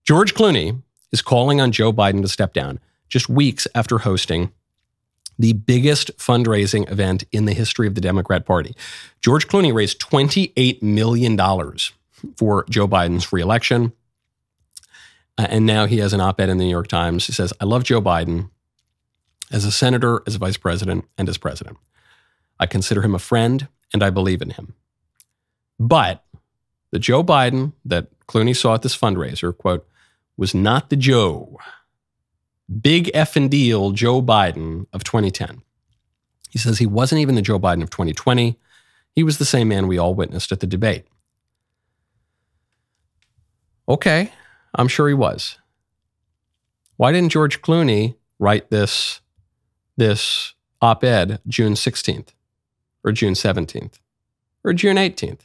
George Clooney is calling on Joe Biden to step down just weeks after hosting the biggest fundraising event in the history of the Democrat Party. George Clooney raised $28 million for Joe Biden's reelection. And now he has an op-ed in the New York Times. He says, I love Joe Biden as a senator, as a vice president, and as president. I consider him a friend, and I believe in him. But the Joe Biden that Clooney saw at this fundraiser, quote, was not the Joe, big effing deal Joe Biden of 2010. He says he wasn't even the Joe Biden of 2020. He was the same man we all witnessed at the debate. Okay, I'm sure he was. Why didn't George Clooney write this op-ed June 16th or June 17th or June 18th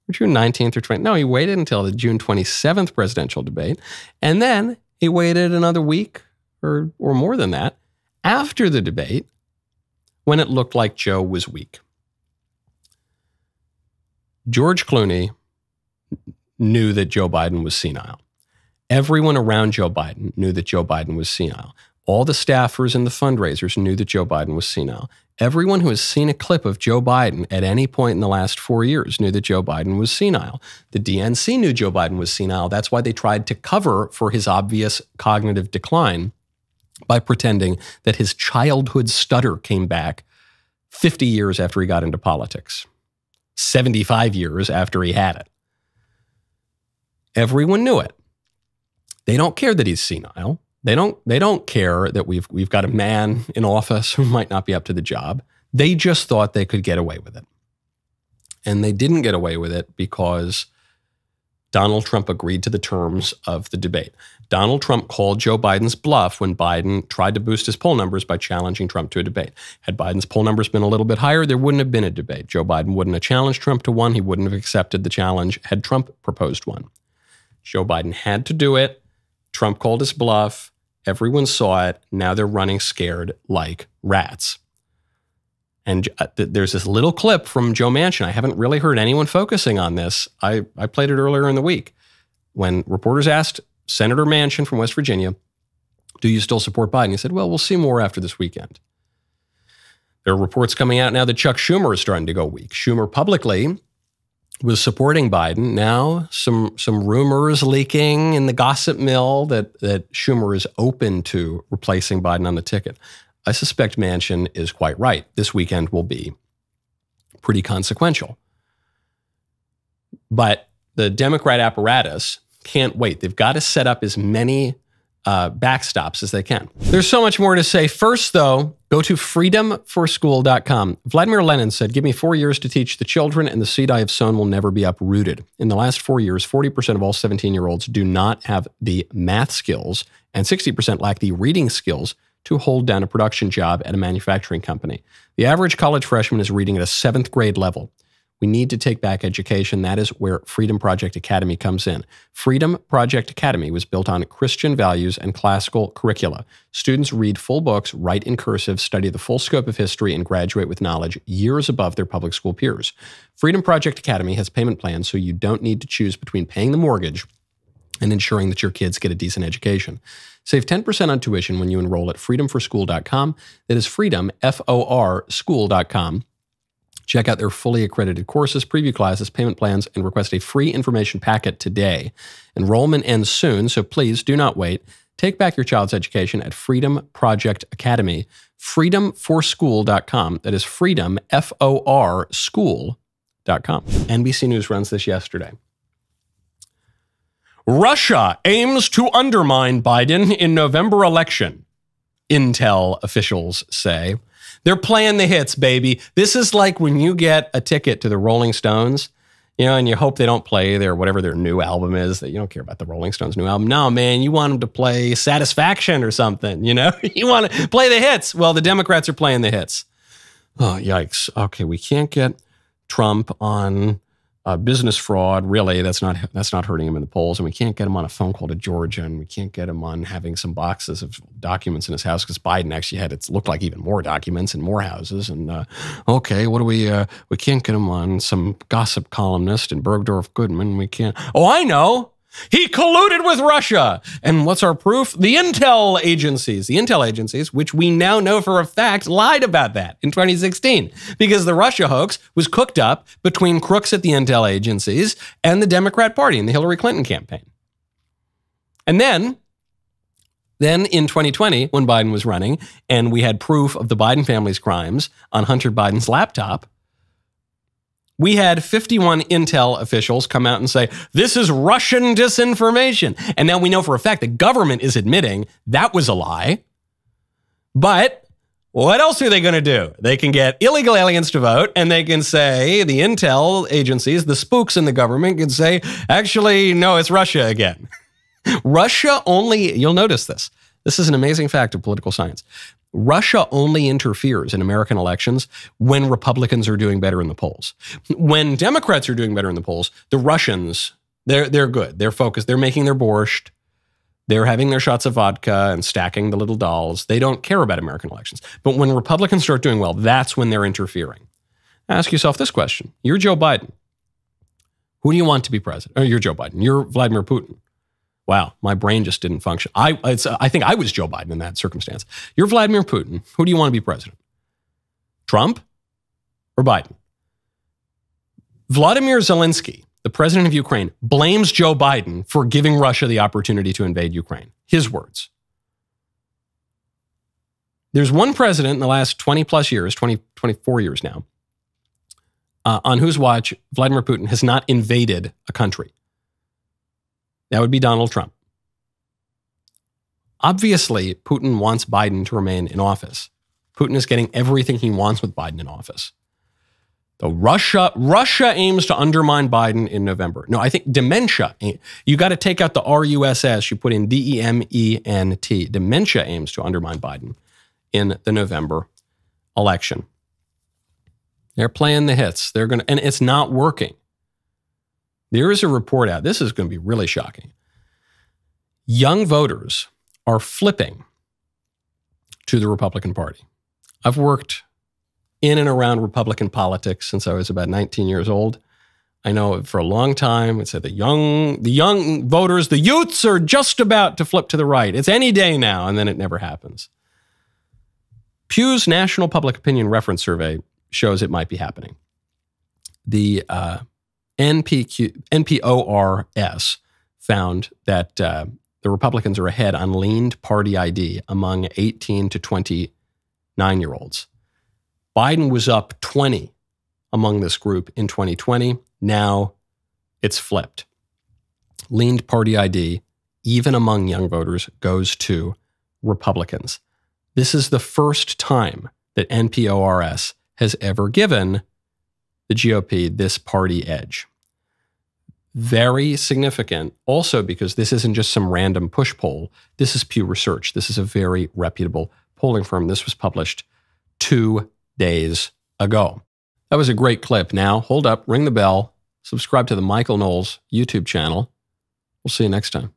or June 19th or 20th? No, he waited until the June 27th presidential debate, and then he waited another week or more than that after the debate when it looked like Joe was weak. George Clooney knew that Joe Biden was senile. Everyone around Joe Biden knew that Joe Biden was senile. All the staffers and the fundraisers knew that Joe Biden was senile. Everyone who has seen a clip of Joe Biden at any point in the last 4 years knew that Joe Biden was senile. The DNC knew Joe Biden was senile. That's why they tried to cover for his obvious cognitive decline by pretending that his childhood stutter came back 50 years after he got into politics, 75 years after he had it. Everyone knew it. They don't care that he's senile. They don't care that we've got a man in office who might not be up to the job. They just thought they could get away with it. And they didn't get away with it because Donald Trump agreed to the terms of the debate. Donald Trump called Joe Biden's bluff when Biden tried to boost his poll numbers by challenging Trump to a debate. Had Biden's poll numbers been a little bit higher, there wouldn't have been a debate. Joe Biden wouldn't have challenged Trump to one. He wouldn't have accepted the challenge had Trump proposed one. Joe Biden had to do it. Trump called his bluff. Everyone saw it. Now they're running scared like rats. And there's this little clip from Joe Manchin. I haven't really heard anyone focusing on this. I played it earlier in the week when reporters asked Senator Manchin from West Virginia, do you still support Biden? He said, well, we'll see more after this weekend. There are reports coming out now that Chuck Schumer is starting to go weak. Schumer publicly was supporting Biden. Now, some rumors leaking in the gossip mill that Schumer is open to replacing Biden on the ticket. I suspect Manchin is quite right. This weekend will be pretty consequential. But the Democrat apparatus can't wait. They've got to set up as many backstops as they can. There's so much more to say. First, though, go to freedomforschool.com. Vladimir Lenin said, give me 4 years to teach the children, and the seed I have sown will never be uprooted. In the last 4 years, 40% of all 17-year-olds do not have the math skills, and 60% lack the reading skills to hold down a production job at a manufacturing company. The average college freshman is reading at a 7th grade level. We need to take back education. That is where Freedom Project Academy comes in. Freedom Project Academy was built on Christian values and classical curricula. Students read full books, write in cursive, study the full scope of history, and graduate with knowledge years above their public school peers. Freedom Project Academy has payment plans so you don't need to choose between paying the mortgage and ensuring that your kids get a decent education. Save 10% on tuition when you enroll at freedomforschool.com. That is freedom, F-O-R, school.com. Check out their fully accredited courses, preview classes, payment plans, and request a free information packet today. Enrollment ends soon, so please do not wait. Take back your child's education at Freedom Project Academy, freedomforschool.com. That is freedom, F-O-R, school.com. NBC News runs this yesterday. Russia aims to undermine Biden in November election, Intel officials say. They're playing the hits, baby. This is like when you get a ticket to the Rolling Stones, and you hope they don't play whatever their new album is, that you don't care about the Rolling Stones' new album. No, man, you want them to play Satisfaction or something, You want to play the hits. Well, the Democrats are playing the hits. Oh, yikes. Okay, we can't get Trump on business fraud. Really, that's not hurting him in the polls. And we can't get him on a phone call to Georgia, and we can't get him on having some boxes of documents in his house because Biden actually had it looked like even more documents and more houses. And okay, what do we can't get him on some gossip columnist in Bergdorf Goodman. We can't. Oh, I know. He colluded with Russia. And what's our proof? The intel agencies, which we now know for a fact lied about that in 2016, because the Russia hoax was cooked up between crooks at the intel agencies and the Democrat Party in the Hillary Clinton campaign. And then in 2020, when Biden was running and we had proof of the Biden family's crimes on Hunter Biden's laptop, we had 51 intel officials come out and say, this is Russian disinformation. And now we know for a fact the government is admitting that was a lie. But what else are they going to do? They can get illegal aliens to vote, and they can say, the intel agencies, the spooks in the government can say, actually, no, it's Russia again. Russia only, you'll notice this. This is an amazing fact of political science. Russia only interferes in American elections when Republicans are doing better in the polls. When Democrats are doing better in the polls, the Russians, they're good. They're focused. They're making their borscht. They're having their shots of vodka and stacking the little dolls. They don't care about American elections. But when Republicans start doing well, that's when they're interfering. Ask yourself this question. You're Joe Biden. Who do you want to be president? Oh, you're Joe Biden. You're Vladimir Putin. Wow, my brain just didn't function. I think I was Joe Biden in that circumstance. You're Vladimir Putin. Who do you want to be president? Trump or Biden? Vladimir Zelensky, the president of Ukraine, blames Joe Biden for giving Russia the opportunity to invade Ukraine. His words. There's one president in the last 20 plus years, 24 years now, on whose watch Vladimir Putin has not invaded a country. That would be Donald Trump. Obviously, Putin wants Biden to remain in office. Putin is getting everything he wants with Biden in office. Though Russia aims to undermine Biden in November. No, I think dementia. You got to take out the RUSS. You put in DEMENT. Dementia aims to undermine Biden in the November election. They're playing the hits. And it's not working. There is a report out. This is going to be really shocking. Young voters are flipping to the Republican Party. I've worked in and around Republican politics since I was about 19 years old. I know for a long time, it said the young voters, the youths are just about to flip to the right. It's any day now, and then it never happens. Pew's National Public Opinion Reference Survey shows it might be happening. The NPORS found that the Republicans are ahead on leaned party ID among 18 to 29-year-olds. Biden was up 20 among this group in 2020. Now it's flipped. Leaned party ID, even among young voters, goes to Republicans. This is the first time that NPORS has ever given the GOP this party edge. Very significant also because this isn't just some random push poll. This is Pew Research. This is a very reputable polling firm. This was published 2 days ago. That was a great clip. Now, hold up, ring the bell, subscribe to the Michael Knowles YouTube channel. We'll see you next time.